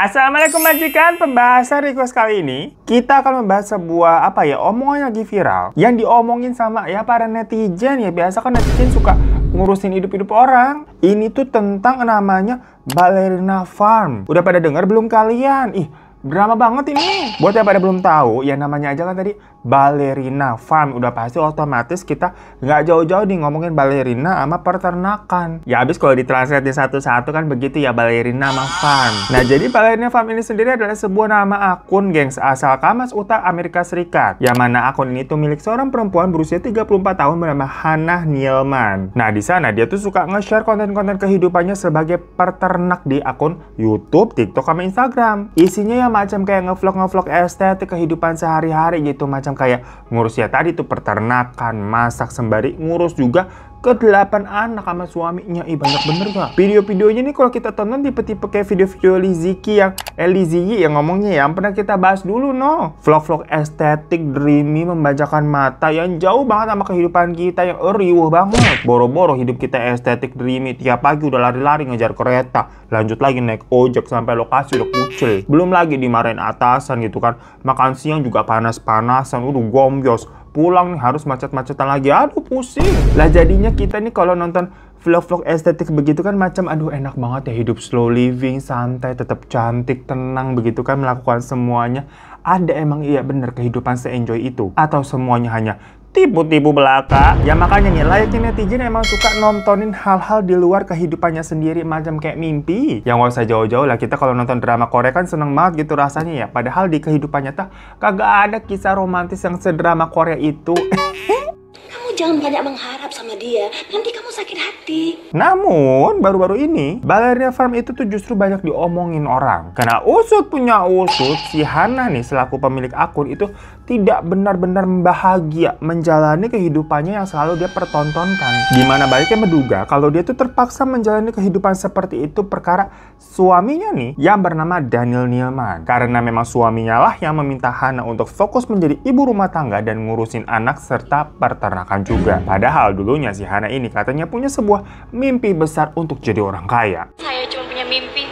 Assalamualaikum majikan, pembahasan request kali ini kita akan membahas sebuah omongan yang lagi viral yang diomongin sama para netizen. Ya biasa kan netizen suka ngurusin hidup-hidup orang. Ini tuh tentang namanya Ballerina Farm. Udah pada dengar belum kalian? Drama banget ini. Buat yang pada belum tahu, ya namanya aja kan tadi Ballerina Farm. Udah pasti otomatis kita nggak jauh-jauh nih ngomongin balerina sama peternakan. Ya habis kalau ditranslate satu-satu kan begitu ya, Ballerina sama Farm. Nah jadi Ballerina Farm ini sendiri adalah sebuah nama akun gengs asal Kamas Utara Amerika Serikat. Yang mana akun ini tuh milik seorang perempuan berusia 34 tahun bernama Hannah Nealman. Nah di sana dia tuh suka nge-share konten-konten kehidupannya sebagai peternak di akun YouTube, TikTok, sama Instagram. Isinya ya macam kayak ngevlog estetik kehidupan sehari-hari gitu, macam kayak ngurus ya tadi tuh peternakan, masak sembari ngurus juga ke-8 anak sama suaminya. Banyak bener gak? Video-videonya nih kalau kita tonton tipe-tipe kayak video-video Liziki yang ngomongnya yang pernah kita bahas dulu vlog-vlog estetik, dreamy, membajakan mata yang jauh banget sama kehidupan kita yang riuh banget. Boro-boro hidup kita estetik, dreamy, tiap pagi udah lari-lari ngejar kereta, lanjut lagi naik ojek sampai lokasi udah kucil. Belum lagi dimarahin atasan gitu kan, makan siang juga panas-panasan, udah gombyos. Pulang nih harus macet-macetan lagi, aduh pusing. Lah jadinya kita nih kalau nonton vlog-vlog estetik begitu kan macam aduh enak banget ya hidup slow living, santai, tetap cantik, tenang begitu kan melakukan semuanya. Ada emang bener kehidupan se-enjoy itu? Atau semuanya hanya tipu-tipu belaka? Ya makanya nih layaknya netizen emang suka nontonin hal-hal di luar kehidupannya sendiri macam kayak mimpi. Yang gak usah jauh-jauh lah, kita kalau nonton drama Korea kan seneng banget gitu rasanya ya. Padahal di kehidupan nyata kagak ada kisah romantis yang sedrama Korea itu. Kamu jangan banyak mengharap sama dia, nanti kamu sakit hati. Namun, baru-baru ini, Ballerina Farm itu tuh justru banyak diomongin orang. Karena usut punya usut, si Hannah nih selaku pemilik akun itu tidak benar-benar bahagia menjalani kehidupannya yang selalu dia pertontonkan. Dimana baiknya menduga kalau dia tuh terpaksa menjalani kehidupan seperti itu perkara suaminya nih yang bernama Daniel Nealman. Karena memang suaminya lah yang meminta Hannah untuk fokus menjadi ibu rumah tangga dan ngurusin anak serta peternakan juga. Padahal dulunya si Hannah ini katanya punya sebuah mimpi besar untuk jadi orang kaya. Saya cuma punya mimpi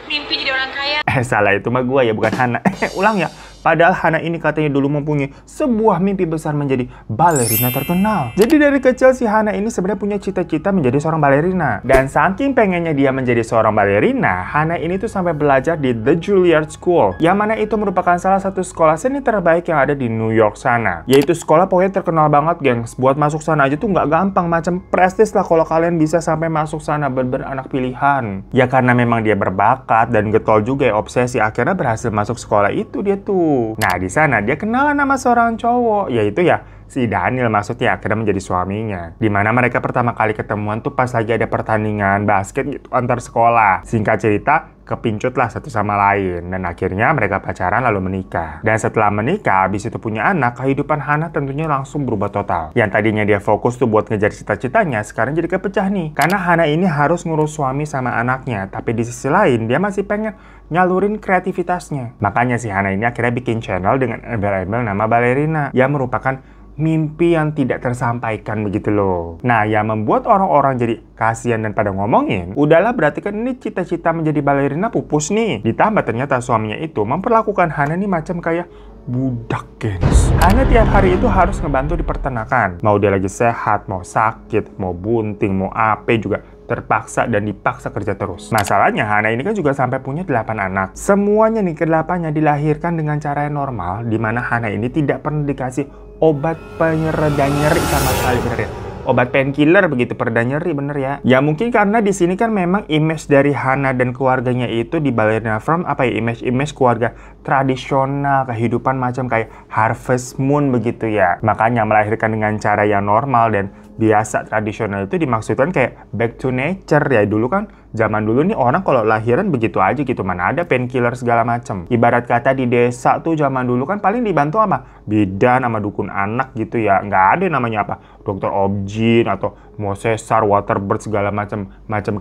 jadi orang kaya. Salah, itu mah gua ya, bukan Hannah. Ulang ya. Padahal Hannah ini katanya dulu mempunyai sebuah mimpi besar menjadi balerina terkenal. Jadi dari kecil si Hannah ini sebenarnya punya cita-cita menjadi seorang balerina. Dan saking pengennya dia menjadi seorang balerina, Hannah ini tuh sampai belajar di The Juilliard School. Yang mana itu merupakan salah satu sekolah seni terbaik yang ada di New York sana. Yaitu sekolah pokoknya terkenal banget gengs. Buat masuk sana aja tuh nggak gampang, macam prestis lah kalau kalian bisa sampai masuk sana, bener-bener anak pilihan. Ya karena memang dia berbakat dan getol juga ya, obsesi, akhirnya berhasil masuk sekolah itu dia tuh. Nah di sana dia kenalan sama seorang cowok, yaitu ya si Daniel, maksudnya akhirnya menjadi suaminya. Dimana mereka pertama kali ketemuan tuh pas lagi ada pertandingan basket gitu antar sekolah. Singkat cerita, kepincut lah satu sama lain. Dan akhirnya mereka pacaran lalu menikah. Dan setelah menikah, habis itu punya anak, kehidupan Hannah tentunya langsung berubah total. Yang tadinya dia fokus tuh buat ngejar cita-citanya, sekarang jadi kepecah nih. Karena Hannah ini harus ngurus suami sama anaknya. Tapi di sisi lain, dia masih pengen nyalurin kreativitasnya. Makanya si Hannah ini akhirnya bikin channel dengan embel-embel nama Ballerina, yang merupakan mimpi yang tidak tersampaikan begitu loh. Nah, yang membuat orang-orang jadi kasihan dan pada ngomongin, udahlah berarti kan ini cita-cita menjadi balerina pupus nih. Ditambah ternyata suaminya itu memperlakukan Hannah nih macam kayak budak gengs. Hannah tiap hari itu harus ngebantu di peternakan. Mau dia lagi sehat, mau sakit, mau bunting, mau apa juga terpaksa dan dipaksa kerja terus. Masalahnya Hannah ini kan juga sampai punya 8 anak. Semuanya nih ke-8-nya dilahirkan dengan cara yang normal, dimana Hannah ini tidak pernah dikasih obat penyereda nyeri sama sekali, bener ya? Obat painkiller begitu, pereda nyeri, bener ya? Ya mungkin karena di sini kan memang image dari Hannah dan keluarganya itu di Ballerina Farm image keluarga tradisional, kehidupan macam kayak Harvest Moon begitu ya. Makanya melahirkan dengan cara yang normal dan biasa tradisional itu dimaksudkan kayak back to nature ya. Dulu kan zaman dulu nih orang kalau lahiran begitu aja gitu, mana ada painkiller segala macam. Ibarat kata di desa tuh zaman dulu kan paling dibantu sama bidan sama dukun anak gitu ya. Nggak ada namanya dokter obgyn atau mau sesar, waterbird segala macam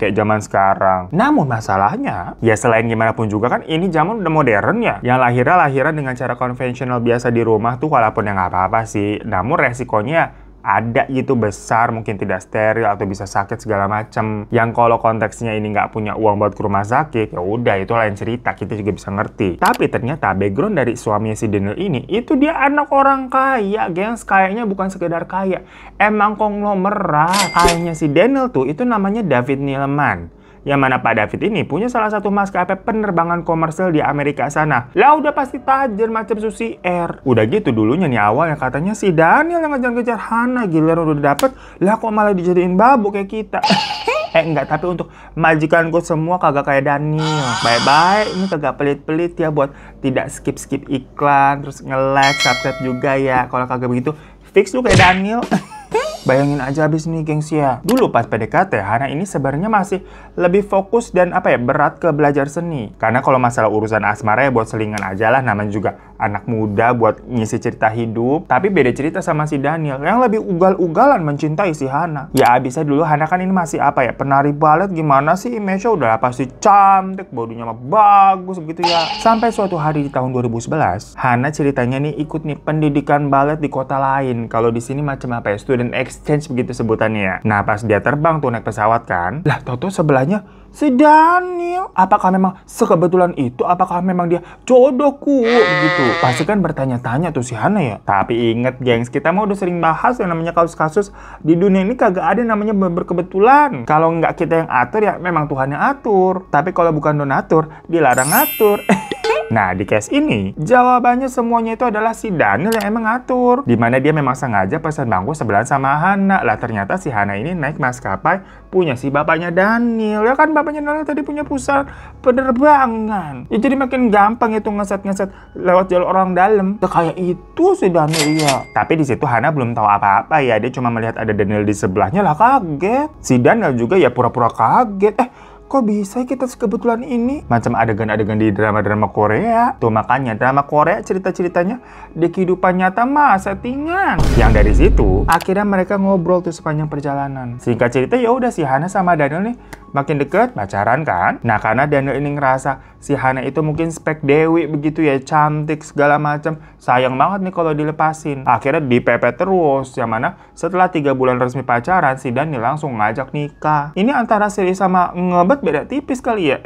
kayak zaman sekarang. Namun masalahnya ya selain gimana pun juga kan ini zaman udah modern ya. Yang lahiran dengan cara konvensional biasa di rumah tuh walaupun ya nggak apa-apa sih. Namun resikonya ada gitu besar, mungkin tidak steril atau bisa sakit segala macam. Yang kalau konteksnya ini nggak punya uang buat ke rumah sakit, ya udah itu lain cerita, kita juga bisa ngerti. Tapi ternyata background dari suaminya si Daniel ini, itu dia anak orang kaya, gengs. Kayaknya bukan sekedar kaya, emang konglomerat. Kayaknya si Daniel tuh itu namanya David Neeleman. Yang mana Pak David ini punya salah satu maskapai penerbangan komersil di Amerika sana. Lah udah pasti tajir macam Susi Air. Udah gitu dulunya nih awalnya katanya si Daniel yang ngejar-ngejar Hana, giliran udah dapet, lah kok malah dijadiin babu kayak kita. Enggak, tapi untuk majikanku semua kagak kayak Daniel. Baik-baik, ini kagak pelit-pelit ya buat tidak skip-skip iklan, terus nge-like, subscribe juga ya. Kalau kagak begitu, fix lu kayak Daniel. Bayangin aja abis nih gengs ya. Dulu pas PDKT, Hana ini sebenarnya masih lebih fokus dan berat ke belajar seni. Karena kalau masalah urusan asmara ya buat selingan aja lah, namanya juga anak muda buat ngisi cerita hidup. Tapi beda cerita sama si Daniel yang lebih ugal-ugalan mencintai si Hana. Ya abisnya dulu Hana kan ini masih penari balet, gimana sih image-nya udah pasti cantik, bodinya mah bagus begitu ya. Sampai suatu hari di tahun 2011, Hana ceritanya nih ikut nih pendidikan balet di kota lain. Kalau di sini macam student exchange begitu sebutannya ya. Nah pas dia terbang tuh naik pesawat kan, lah toto sebelahnya si Daniel. Apakah memang sekebetulan itu? Apakah memang dia jodohku begitu? Pasti kan bertanya-tanya tuh si Hana ya. Tapi inget gengs, kita mau udah sering bahas yang namanya kasus-kasus di dunia ini kagak ada namanya berkebetulan. Kalau nggak kita yang atur ya memang Tuhan yang atur. Tapi kalau bukan donatur, dilarang ngatur. Nah, di case ini, jawabannya semuanya itu adalah si Daniel yang emang ngatur. Dimana dia memang sengaja pesan bangku sebelahan sama Hana. Lah ternyata si Hana ini naik maskapai punya si bapaknya Daniel. Ya kan bapaknya Daniel tadi punya perusahaan penerbangan. Ya jadi makin gampang itu ngeset-ngeset lewat jalur orang dalam. Ya kayak itu si Daniel ya. Tapi di situ Hana belum tahu apa-apa ya. Dia cuma melihat ada Daniel di sebelahnya lah kaget. Si Daniel juga ya pura-pura kaget. Kok bisa kita kebetulan ini? Macam adegan-adegan di drama-drama Korea. Tuh makanya drama Korea cerita-ceritanya di kehidupan nyata mah settingan. Yang dari situ akhirnya mereka ngobrol tuh sepanjang perjalanan. Singkat cerita ya udah si Hana sama Daniel nih makin deket, pacaran kan. Nah karena Daniel ini ngerasa si Hana itu mungkin spek Dewi begitu ya, cantik segala macam. Sayang banget nih kalau dilepasin. Akhirnya dipepet terus. Yang mana setelah 3 bulan resmi pacaran, si Daniel langsung ngajak nikah. Ini antara serius sama ngebet beda tipis kali ya.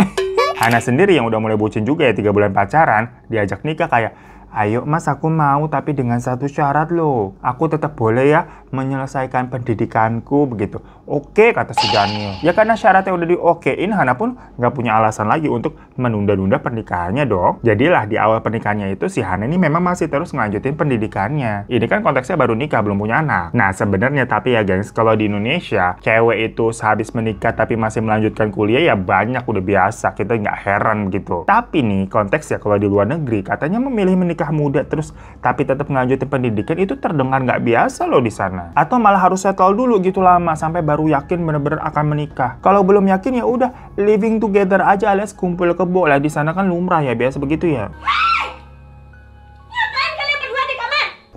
Hana sendiri yang udah mulai bucin juga ya 3 bulan pacaran, diajak nikah kayak, ayo mas aku mau tapi dengan satu syarat loh. Aku tetap boleh ya menyelesaikan pendidikanku begitu. Oke kata si Daniel. Ya karena syaratnya udah diokein, Hana pun nggak punya alasan lagi untuk menunda-nunda pernikahannya dong. Jadilah di awal pernikahannya itu si Hana ini memang masih terus ngelanjutin pendidikannya. Ini kan konteksnya baru nikah belum punya anak. Nah sebenarnya tapi ya gengs, kalau di Indonesia cewek itu sehabis menikah tapi masih melanjutkan kuliah ya banyak, udah biasa, kita nggak heran gitu. Tapi nih konteksnya kalau di luar negeri katanya memilih menikah muda terus tapi tetap ngelanjutin pendidikan itu terdengar nggak biasa loh di sana. Atau malah harus settle dulu gitu lama sampai baru yakin bener-bener akan menikah. Kalau belum yakin ya udah living together aja alias kumpul kebo lah, di sana kan lumrah ya, biasa begitu ya.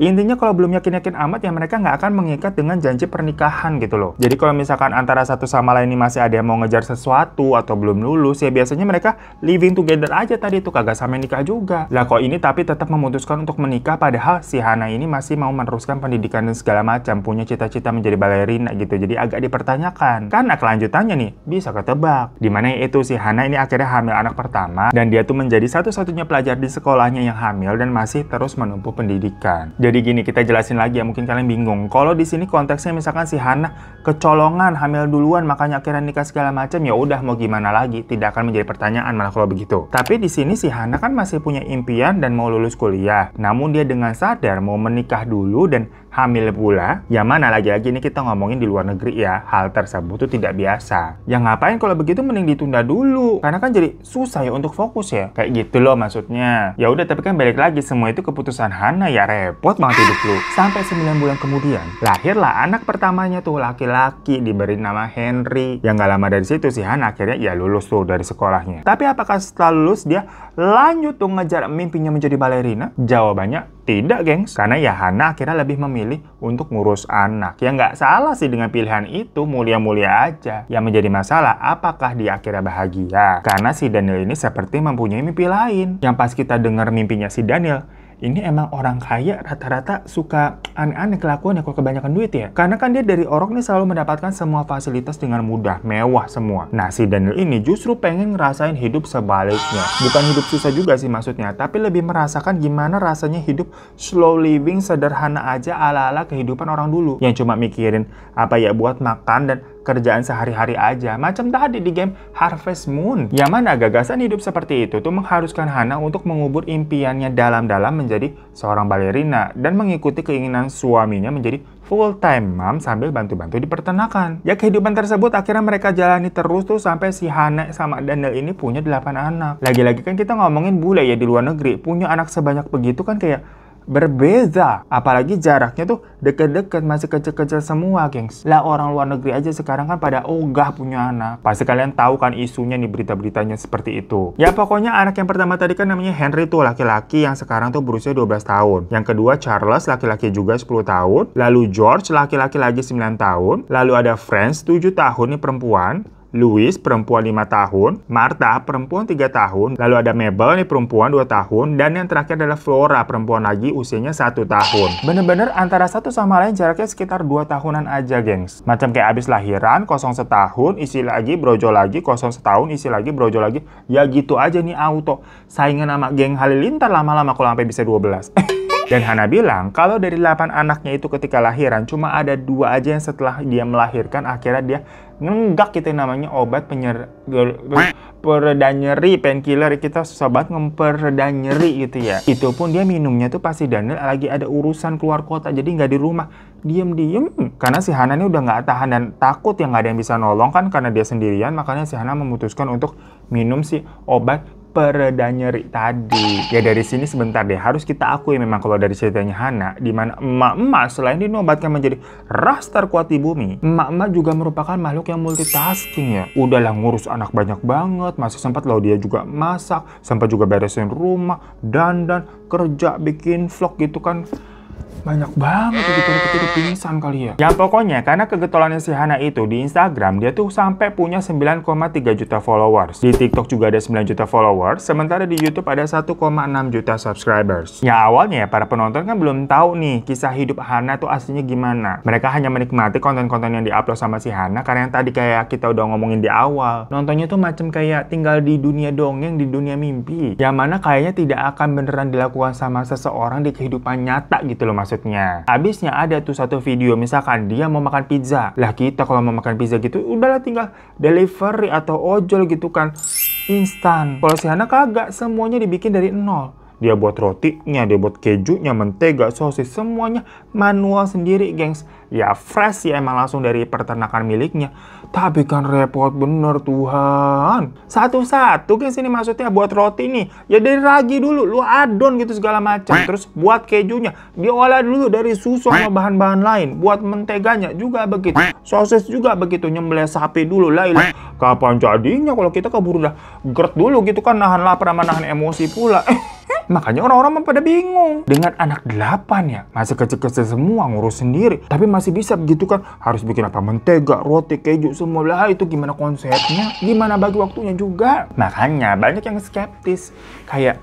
Intinya kalau belum yakin-yakin amat ya mereka nggak akan mengikat dengan janji pernikahan gitu loh. Jadi kalau misalkan antara satu sama lain ini masih ada yang mau ngejar sesuatu atau belum lulus ya biasanya mereka living together aja tadi tuh, kagak sampai nikah juga. Lah kok ini tapi tetap memutuskan untuk menikah padahal si Hana ini masih mau meneruskan pendidikan dan segala macam, punya cita-cita menjadi balerina gitu. Jadi agak dipertanyakan. Karena kelanjutannya nih bisa ketebak. Dimana itu si Hana ini akhirnya hamil anak pertama dan dia tuh menjadi satu-satunya pelajar di sekolahnya yang hamil dan masih terus menempuh pendidikan. Jadi gini, kita jelasin lagi ya, mungkin kalian bingung. Kalau di sini konteksnya misalkan si Hana kecolongan, hamil duluan, makanya akhirnya nikah segala macam, ya udah mau gimana lagi, tidak akan menjadi pertanyaan malah kalau begitu. Tapi di sini si Hana kan masih punya impian dan mau lulus kuliah. Namun dia dengan sadar mau menikah dulu dan hamil pula. Ya mana lagi-lagi ini kita ngomongin di luar negeri ya, hal tersebut tuh tidak biasa. Ya ngapain kalau begitu, mending ditunda dulu. Karena kan jadi susah ya untuk fokus ya. Kayak gitu loh maksudnya. Ya udah, tapi kan balik lagi semua itu keputusan Hana ya, repot banget hidup lu. Sampai 9 bulan kemudian lahirlah anak pertamanya tuh, laki-laki, diberi nama Henry. Yang gak lama dari situ si Hana akhirnya ya lulus tuh dari sekolahnya. Tapi apakah setelah lulus dia lanjut tuh ngejar mimpinya menjadi balerina? Jawabannya tidak gengs. Karena ya Hana akhirnya lebih memilih untuk ngurus anak. Ya nggak salah sih dengan pilihan itu, mulia-mulia aja. Yang menjadi masalah apakah dia akhirnya bahagia? Karena si Daniel ini seperti mempunyai mimpi lain. Yang pas kita dengar mimpinya si Daniel, ini emang orang kaya rata-rata suka aneh-aneh kelakuan ya kalau kebanyakan duit ya. Karena kan dia dari orok nih selalu mendapatkan semua fasilitas dengan mudah, mewah semua. Nah, si Daniel ini justru pengen ngerasain hidup sebaliknya. Bukan hidup susah juga sih maksudnya, tapi lebih merasakan gimana rasanya hidup slow living, sederhana aja ala-ala kehidupan orang dulu. Yang cuma mikirin apa ya buat makan dan kerjaan sehari-hari aja. Macam tadi di game Harvest Moon. Yang mana gagasan hidup seperti itu tuh mengharuskan Hana untuk mengubur impiannya dalam-dalam menjadi seorang balerina dan mengikuti keinginan suaminya menjadi full-time mom sambil bantu-bantu di peternakan. Ya kehidupan tersebut akhirnya mereka jalani terus tuh sampai si Hana sama Daniel ini punya 8 anak. Lagi-lagi kan kita ngomongin bule ya di luar negeri. Punya anak sebanyak begitu kan kayak berbeda, apalagi jaraknya tuh deket-deket, masih kecil-kecil semua, gengs. Lah orang luar negeri aja sekarang kan pada ogah punya anak. Pasti kalian tahu kan isunya nih, berita-beritanya seperti itu. Ya pokoknya anak yang pertama tadi kan namanya Henry tuh laki-laki yang sekarang tuh berusia 12 tahun. Yang kedua Charles laki-laki juga 10 tahun. Lalu George laki-laki lagi 9 tahun. Lalu ada Franz 7 tahun nih perempuan. Louis perempuan 5 tahun, Martha perempuan 3 tahun, lalu ada Mabel nih perempuan 2 tahun, dan yang terakhir adalah Flora perempuan lagi usianya 1 tahun. Bener-bener antara satu sama lain jaraknya sekitar 2 tahunan aja, gengs. Macam kayak abis lahiran, kosong setahun, isi lagi, brojo lagi, kosong setahun, isi lagi, brojo lagi. Ya gitu aja nih auto. Saingan sama geng Halilintar lama-lama kalau sampai bisa 12. Dan Hana bilang kalau dari 8 anaknya itu ketika lahiran cuma ada 2 aja yang setelah dia melahirkan akhirnya dia nenggak gitu namanya obat pereda nyeri, painkiller. Kita susah banget ngempereda nyeri gitu ya. Itu pun dia minumnya tuh pasti Daniel lagi ada urusan keluar kota jadi nggak di rumah, diem-diem. Karena si Hana ini udah nggak tahan dan takut yang nggak ada yang bisa nolong kan karena dia sendirian, makanya si Hana memutuskan untuk minum si obat pereda nyeri tadi. Ya dari sini sebentar deh, harus kita akui memang kalau dari ceritanya Hana, di mana emak-emak selain dinobatkan menjadi ras terkuat di bumi, emak-emak juga merupakan makhluk yang multitasking ya. Udahlah ngurus anak banyak banget, masih sempat loh dia juga masak, sempat juga beresin rumah, dandan, kerja, bikin vlog gitu kan. Banyak banget gitu pingsan kali ya. Ya pokoknya karena kegetolannya si Hana itu di Instagram dia tuh sampai punya 9,3 juta followers. Di TikTok juga ada 9 juta followers, sementara di YouTube ada 1,6 juta subscribers. Ya awalnya ya para penonton kan belum tahu nih kisah hidup Hana tuh aslinya gimana. Mereka hanya menikmati konten-konten yang diupload sama si Hana karena yang tadi kayak kita udah ngomongin di awal. Nontonnya tuh macam kayak tinggal di dunia dongeng, di dunia mimpi. Yang mana kayaknya tidak akan beneran dilakukan sama seseorang di kehidupan nyata gitu loh maksudnya. Habisnya ada tuh satu video misalkan dia mau makan pizza. Lah kita kalau mau makan pizza gitu udahlah tinggal delivery atau ojol gitu kan. Instan. Kalau si Hana kagak, semuanya dibikin dari nol. Dia buat rotinya, dia buat kejunya, mentega, sosis, semuanya manual sendiri, gengs. Ya fresh ya emang langsung dari peternakan miliknya. Tapi kan repot bener Tuhan. Satu-satu gengs ini maksudnya buat roti nih. Ya dari ragi dulu, lu adon gitu segala macam. Terus buat kejunya, diolah dulu dari susu sama bahan-bahan lain. Buat menteganya juga begitu. Sosis juga begitu, nyembelih sapi dulu lah. Kapan jadinya kalau kita keburu dah gerd dulu gitu kan, nahan lapar sama nahan emosi pula. Makanya orang-orang pada bingung. Dengan anak 8 ya, masih kecil-kecil semua ngurus sendiri. Tapi masih bisa begitu kan, harus bikin apa, mentega, roti, keju, semua lah. Itu gimana konsepnya, gimana bagi waktunya juga. Makanya banyak yang skeptis. Kayak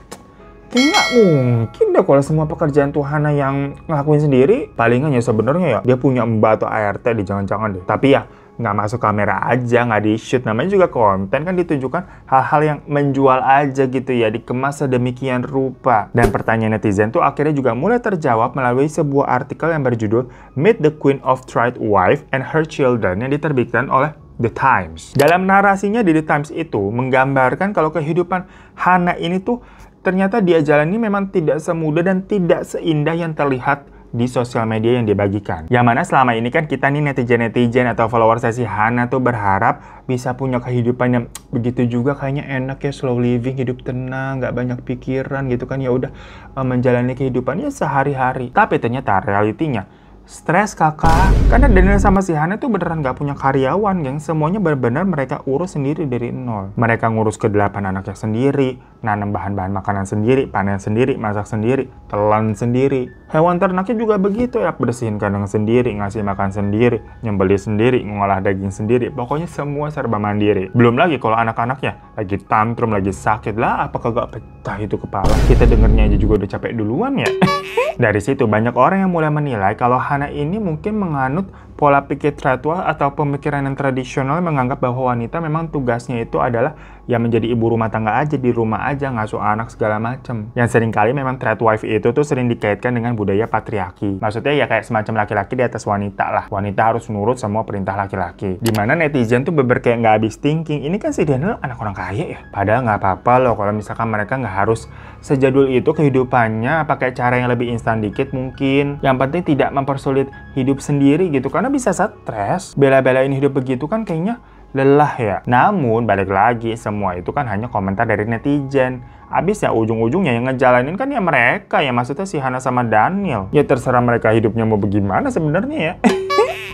nggak mungkin deh kalau semua pekerjaan tuh Hana yang ngelakuin sendiri. Palingan ya sebenarnya ya dia punya mbak atau ART di jangan-jangan deh. Tapi ya nggak masuk kamera aja, nggak di-shoot. Namanya juga konten kan, ditunjukkan hal-hal yang menjual aja gitu ya, dikemas sedemikian rupa. Dan pertanyaan netizen tuh akhirnya juga mulai terjawab melalui sebuah artikel yang berjudul Meet the Queen of Tried Wife and Her Children yang diterbitkan oleh The Times. Dalam narasinya di The Times itu menggambarkan kalau kehidupan Hana ini tuh ternyata dia jalani memang tidak semudah dan tidak seindah yang terlihat di sosial media yang dibagikan. Yang mana selama ini kan kita nih netizen-netizen atau followers si Hana tuh berharap bisa punya kehidupan yang begitu juga kayaknya enak ya, slow living, hidup tenang, nggak banyak pikiran gitu kan, ya udah menjalani kehidupannya sehari-hari. Tapi ternyata realitinya Stres kakak. Karena Daniel sama si Hana tuh beneran gak punya karyawan, geng. Semuanya bener-bener mereka urus sendiri dari nol. Mereka ngurus ke-8 anaknya sendiri, nanam bahan-bahan makanan sendiri, panen sendiri, masak sendiri, telan sendiri. Hewan ternaknya juga begitu ya, bersihin kandang sendiri, ngasih makan sendiri, nyembelih sendiri, ngolah daging sendiri. Pokoknya semua serba mandiri. Belum lagi kalau anak-anaknya lagi tantrum, lagi sakit lah, apakah gak pecah itu kepala? Kita dengernya aja juga udah capek duluan ya. Dari situ banyak orang yang mulai menilai kalau Hana ini mungkin menganut pola pikir tradwal atau pemikiran yang tradisional, menganggap bahwa wanita memang tugasnya itu adalah ya menjadi ibu rumah tangga aja, di rumah aja, ngasuh anak segala macem. Yang seringkali memang tradwife itu tuh sering dikaitkan dengan budaya patriarki. Maksudnya ya kayak semacam laki-laki di atas wanita lah. Wanita harus nurut semua perintah laki-laki. Dimana netizen tuh beber kayak nggak habis thinking. Ini kan si Daniel anak orang kaya ya. Padahal nggak apa-apa loh kalau misalkan mereka nggak harus sejadul itu kehidupannya, pakai cara yang lebih instan dikit mungkin. Yang penting tidak mempersulit hidup sendiri gitu, karena bisa stres. Bela-belain hidup begitu kan kayaknya lelah ya. Namun balik lagi, semua itu kan hanya komentar dari netizen. Abis ya ujung-ujungnya yang ngejalanin kan ya mereka ya, maksudnya si Hana sama Daniel. Ya terserah mereka hidupnya mau bagaimana sebenarnya ya.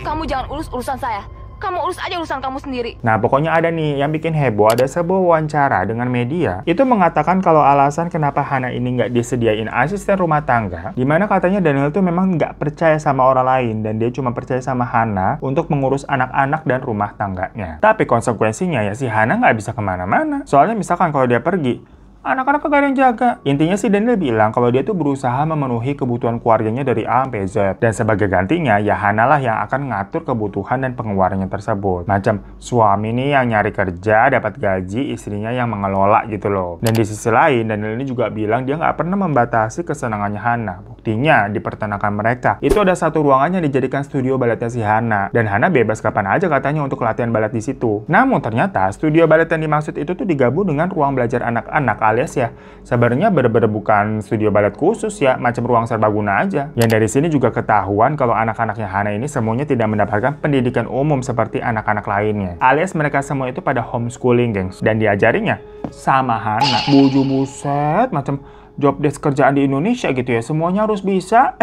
Kamu jangan urus urusan saya. Kamu urus aja urusan kamu sendiri. Nah, pokoknya ada nih yang bikin heboh, ada sebuah wawancara dengan media. Itu mengatakan kalau alasan kenapa Hana ini nggak disediain asisten rumah tangga, dimana katanya Daniel tuh memang nggak percaya sama orang lain, dan dia cuma percaya sama Hana untuk mengurus anak-anak dan rumah tangganya. Tapi konsekuensinya ya si Hana nggak bisa kemana-mana. Soalnya misalkan kalau dia pergi, anak-anak gak ada yang jaga. Intinya si Daniel bilang kalau dia tuh berusaha memenuhi kebutuhan keluarganya dari A sampai Z. Dan sebagai gantinya, ya Hana lah yang akan ngatur kebutuhan dan pengeluarannya tersebut. Macam suami nih yang nyari kerja, dapat gaji, istrinya yang mengelola gitu loh. Dan di sisi lain, Daniel ini juga bilang dia nggak pernah membatasi kesenangannya Hana. Buktinya, di peternakan mereka, itu ada satu ruangan yang dijadikan studio baletnya si Hana. Dan Hana bebas kapan aja katanya untuk latihan balet di situ. Namun ternyata, studio balet yang dimaksud itu tuh digabung dengan ruang belajar anak-anak, alias ya sebenarnya bener-bener bukan studio balet khusus ya, macam ruang serbaguna aja. Yang dari sini juga ketahuan kalau anak-anaknya Hana ini semuanya tidak mendapatkan pendidikan umum seperti anak-anak lainnya, alias mereka semua itu pada homeschooling, gengs. Dan diajarinya sama Hana. Buset, macam job desk kerjaan di Indonesia gitu ya, semuanya harus bisa.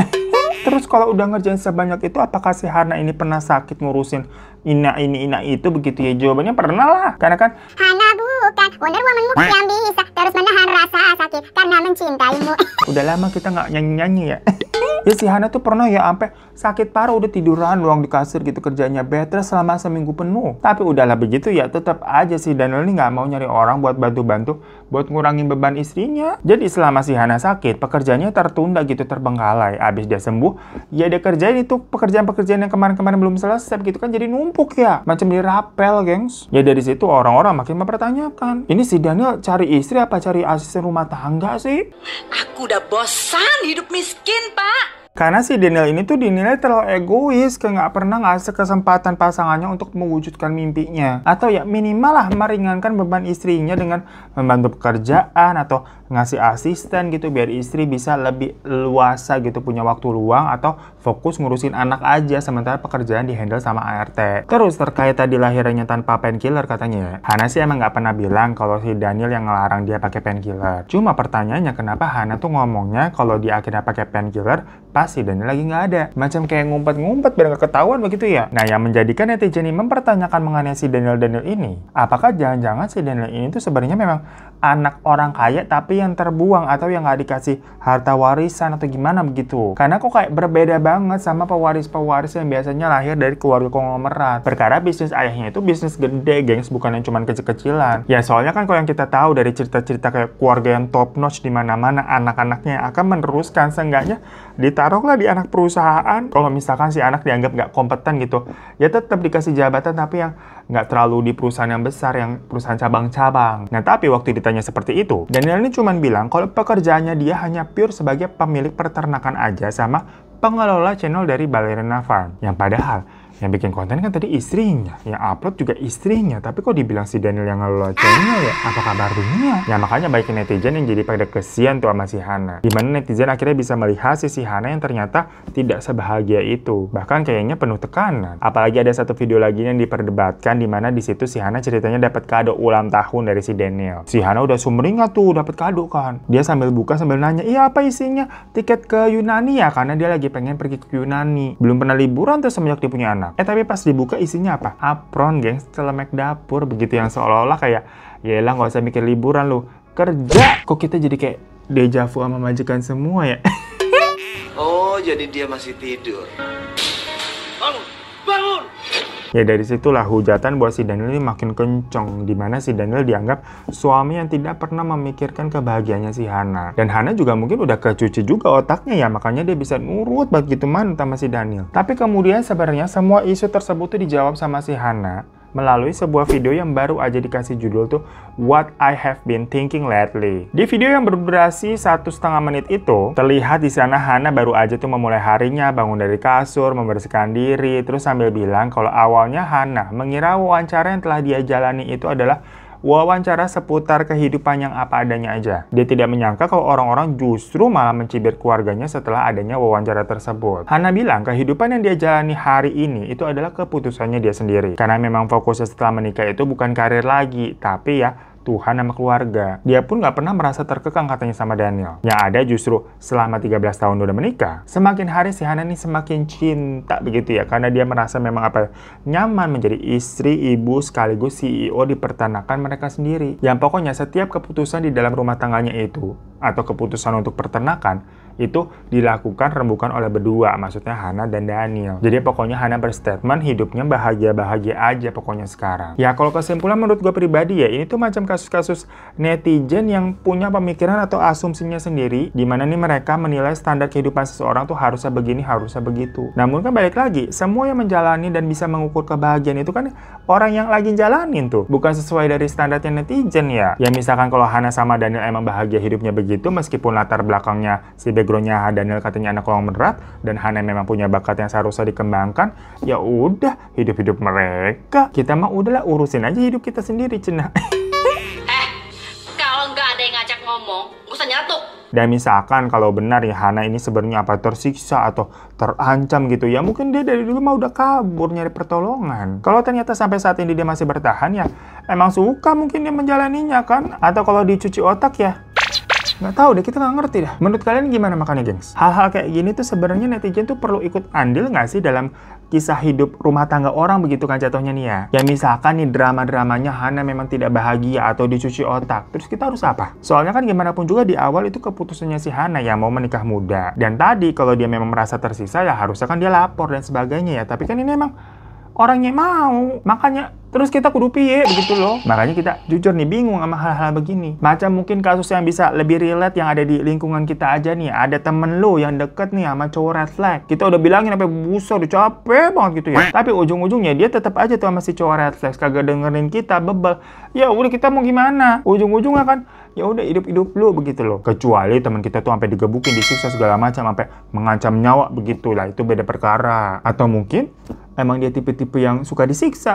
Terus kalau udah ngerjain sebanyak itu, apakah si Hana ini pernah sakit ngurusin ina itu begitu ya? Jawabannya pernah lah. Karena kan Hana bukan Wonder Woman-mu yang bisa terus menahan rasa sakit karena mencintaimu. Udah lama kita nggak nyanyi-nyanyi ya. Ya si Hana tuh pernah ya sampai sakit parah, udah tiduran doang di kasur gitu kerjanya, bed rest selama seminggu penuh. Tapi udahlah begitu ya, tetap aja si Daniel ini nggak mau nyari orang buat bantu-bantu buat ngurangin beban istrinya. Jadi selama si Hana sakit, pekerjaannya tertunda gitu, terbengkalai. Abis dia sembuh, ya dia kerjain itu pekerjaan-pekerjaan yang kemarin-kemarin belum selesai gitu kan, jadi numpuk ya, macam dirapel, gengs. Ya dari situ orang-orang makin mempertanyakan, ini si Daniel cari istri apa cari asisten rumah tangga sih? Aku udah bosan hidup miskin, Pak. Karena si Daniel ini tuh dinilai terlalu egois, kayak nggak pernah ngasih kesempatan pasangannya untuk mewujudkan mimpinya. Atau ya minimal lah meringankan beban istrinya dengan membantu pekerjaan atau ngasih asisten gitu biar istri bisa lebih luasa gitu, punya waktu luang atau fokus ngurusin anak aja sementara pekerjaan dihandle sama ART. Terus terkait tadi lahirannya tanpa painkiller katanya ya, Hana sih emang nggak pernah bilang kalau si Daniel yang ngelarang dia pakai painkiller. Cuma pertanyaannya kenapa Hana tuh ngomongnya kalau dia akhirnya pakai painkiller pas si Daniel lagi nggak ada. Macam kayak ngumpet-ngumpet biar nggak ketahuan begitu ya. Nah yang menjadikan netizen ini mempertanyakan mengenai si Daniel ini, apakah jangan-jangan si Daniel ini tuh sebenarnya memang anak orang kaya tapi yang terbuang atau yang nggak dikasih harta warisan atau gimana begitu. Karena kok kayak berbeda banget sama pewaris-pewaris yang biasanya lahir dari keluarga konglomerat. Perkara bisnis ayahnya itu bisnis gede, gengs, bukan yang cuma kecil-kecilan. Ya soalnya kan kalau yang kita tahu dari cerita-cerita kayak keluarga yang top notch di mana-mana, anak-anaknya akan meneruskan, seenggaknya ditaruhlah di anak perusahaan. Kalau misalkan si anak dianggap nggak kompeten gitu, ya tetap dikasih jabatan tapi yang nggak terlalu di perusahaan yang besar, yang perusahaan cabang-cabang. Nah tapi waktu ditanya seperti itu, Daniel ini cuma bilang kalau pekerjaannya dia hanya pure sebagai pemilik peternakan aja sama pengelola channel dari Ballerina Farm. Yang padahal Yang bikin konten kan tadi istrinya, yang upload juga istrinya. Tapi kok dibilang si Daniel yang ngelocengnya ya? Apa kabar dunia? Ya makanya banyak netizen yang jadi pada kesian tuh sama si Hana. Dimana netizen akhirnya bisa melihat si Hana yang ternyata tidak sebahagia itu. Bahkan kayaknya penuh tekanan. Apalagi ada satu video lagi yang diperdebatkan, dimana di situ si Hana ceritanya dapat kado ulang tahun dari si Daniel. Si Hana udah sumringah tuh dapat kado kan. Dia sambil buka sambil nanya, iya apa isinya? Tiket ke Yunani ya? Karena dia lagi pengen pergi ke Yunani. Belum pernah liburan tuh semenjak dia punya anak. Tapi pas dibuka isinya apa? Apron, gengs, celemek dapur. Begitu yang seolah-olah kayak, yaelah nggak usah mikir liburan lu. Kerja! Kok kita jadi kayak deja vu sama majikan semua ya? Oh, jadi dia masih tidur. Bangun! Bangun! Ya dari situlah hujatan buat si Daniel ini makin kenceng, dimana si Daniel dianggap suami yang tidak pernah memikirkan kebahagiaannya si Hana. Dan Hana juga mungkin udah kecuci juga otaknya ya, makanya dia bisa nurut begitu mantap sama si Daniel. Tapi kemudian sebenarnya semua isu tersebut tuh dijawab sama si Hana melalui sebuah video yang baru aja dikasih judul tuh What I Have Been Thinking Lately. Di video yang berdurasi 1,5 menit itu, terlihat di sana Hana baru aja tuh memulai harinya, bangun dari kasur, membersihkan diri, terus sambil bilang kalau awalnya Hana mengira wawancara yang telah dia jalani itu adalah wawancara seputar kehidupan yang apa adanya aja. Dia tidak menyangka kalau orang-orang justru malah mencibir keluarganya setelah adanya wawancara tersebut. Hana bilang kehidupan yang dia jalani hari ini itu adalah keputusannya dia sendiri. Karena memang fokusnya setelah menikah itu bukan karir lagi, tapi ya Tuhan sama keluarga. Dia pun nggak pernah merasa terkekang katanya sama Daniel. Yang ada justru selama 13 tahun udah menikah, semakin hari si Hana ini semakin cinta begitu ya. Karena dia merasa memang nyaman menjadi istri, ibu, sekaligus CEO di peternakan mereka sendiri. Yang pokoknya setiap keputusan di dalam rumah tangganya itu, atau keputusan untuk peternakan, itu dilakukan rembukan oleh berdua, maksudnya Hana dan Daniel. Jadi pokoknya Hana berstatement hidupnya bahagia-bahagia aja pokoknya sekarang. Ya kalau kesimpulan menurut gue pribadi ya, ini tuh macam kasus-kasus netizen yang punya pemikiran atau asumsinya sendiri, dimana nih mereka menilai standar kehidupan seseorang tuh harusnya begini, harusnya begitu. Namun kan balik lagi, semua yang menjalani dan bisa mengukur kebahagiaan itu kan orang yang lagi jalanin tuh, bukan sesuai dari standarnya netizen ya. Ya misalkan kalau Hana sama Daniel emang bahagia hidupnya begitu, meskipun latar belakangnya si backgroundnya Daniel katanya anak kolong berat dan Hana memang punya bakat yang seharusnya dikembangkan, ya udah hidup-hidup mereka. Kita mah udahlah urusin aja hidup kita sendiri, cenah. Kalau nggak ada yang ngajak ngomong, gak usah nyeletuk. Dan misalkan kalau benar ya Hana ini sebenarnya tersiksa atau terancam gitu ya, mungkin dia dari dulu mah udah kabur nyari pertolongan. Kalau ternyata sampai saat ini dia masih bertahan ya emang suka mungkin dia menjalaninya kan. Atau kalau dicuci otak ya nggak tahu deh, kita nggak ngerti dah. Menurut kalian gimana makanya gengs? Hal-hal kayak gini tuh sebenarnya netizen tuh perlu ikut andil nggak sih dalam kisah hidup rumah tangga orang begitu kan jatuhnya nih ya? Ya misalkan nih drama-dramanya Hana memang tidak bahagia atau dicuci otak, terus kita harus apa? Soalnya kan gimana pun juga di awal itu keputusannya si Hana yang mau menikah muda. Dan tadi kalau dia memang merasa tersisa ya harusnya kan dia lapor dan sebagainya ya. Tapi kan ini emang orangnya mau, makanya terus kita kudu piye begitu loh. Makanya kita jujur nih bingung sama hal-hal begini. Macam mungkin kasus yang bisa lebih relate yang ada di lingkungan kita aja nih. Ada temen lo yang deket nih sama cowok red flag. Kita udah bilangin sampai busa, udah capek banget gitu ya. Tapi ujung-ujungnya dia tetap aja tuh sama si cowok red flag, kagak dengerin kita, bebel. Ya udah kita mau gimana? Ujung-ujungnya kan ya udah hidup-hidup lu begitu loh. Kecuali teman kita tuh sampai digebukin, disiksa segala macam, sampai mengancam nyawa begitulah, itu beda perkara. Atau mungkin emang dia tipe-tipe yang suka disiksa.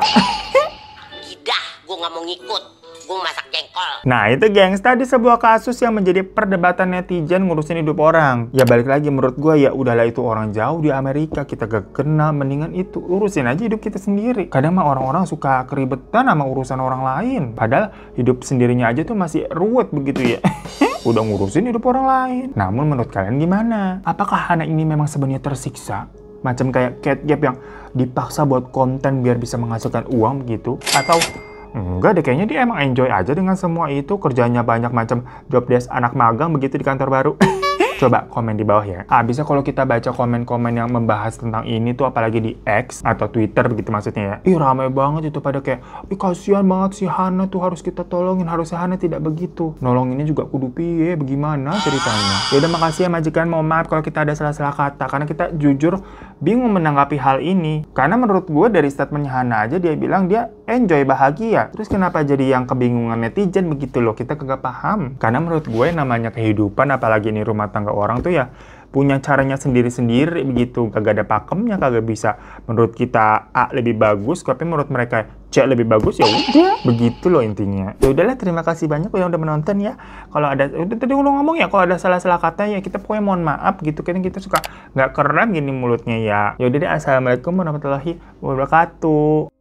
Tidak, gue nggak mau ngikut. Gue masak jengkol. Nah itu gengs, tadi sebuah kasus yang menjadi perdebatan netizen ngurusin hidup orang. Ya balik lagi menurut gue ya udahlah, itu orang jauh di Amerika, kita gak kenal, mendingan itu urusin aja hidup kita sendiri. Kadang mah orang-orang suka keribetan sama urusan orang lain, padahal hidup sendirinya aja tuh masih ruwet begitu ya. Udah ngurusin hidup orang lain. Namun menurut kalian gimana? Apakah Hana ini memang sebenarnya tersiksa? Macam kayak Cat Gap yang dipaksa buat konten biar bisa menghasilkan uang begitu? Atau enggak deh, kayaknya dia emang enjoy aja dengan semua itu, kerjanya banyak macam job desk anak magang begitu di kantor baru. Coba komen di bawah ya. Bisa kalau kita baca komen-komen yang membahas tentang ini tuh, apalagi di X atau Twitter begitu maksudnya ya. Ramai banget itu pada kayak, kasihan banget si Hana tuh, harus kita tolongin, harusnya Hana tidak begitu. Nolonginnya juga kudu piye, bagaimana ceritanya. Ya udah, makasih ya majikan, mohon maaf kalau kita ada salah-salah kata, karena kita jujur bingung menanggapi hal ini. Karena menurut gue dari statementnya Hana aja dia bilang dia enjoy, bahagia. Terus kenapa jadi yang kebingungan netizen begitu loh, kita kagak paham. Karena menurut gue namanya kehidupan, apalagi ini rumah tangga orang tuh ya punya caranya sendiri-sendiri begitu. Kagak ada pakemnya, kagak bisa menurut kita A lebih bagus, tapi menurut mereka C lebih bagus, ya udah begitu loh intinya. Ya udahlah, terima kasih banyak yang udah menonton ya. Kalau ada tadi udah ngomong ya, kalau ada salah-salah kata ya kita pokoknya mohon maaf gitu. Kadang kita suka nggak keren gini mulutnya ya. Ya udah deh, assalamualaikum warahmatullahi wabarakatuh.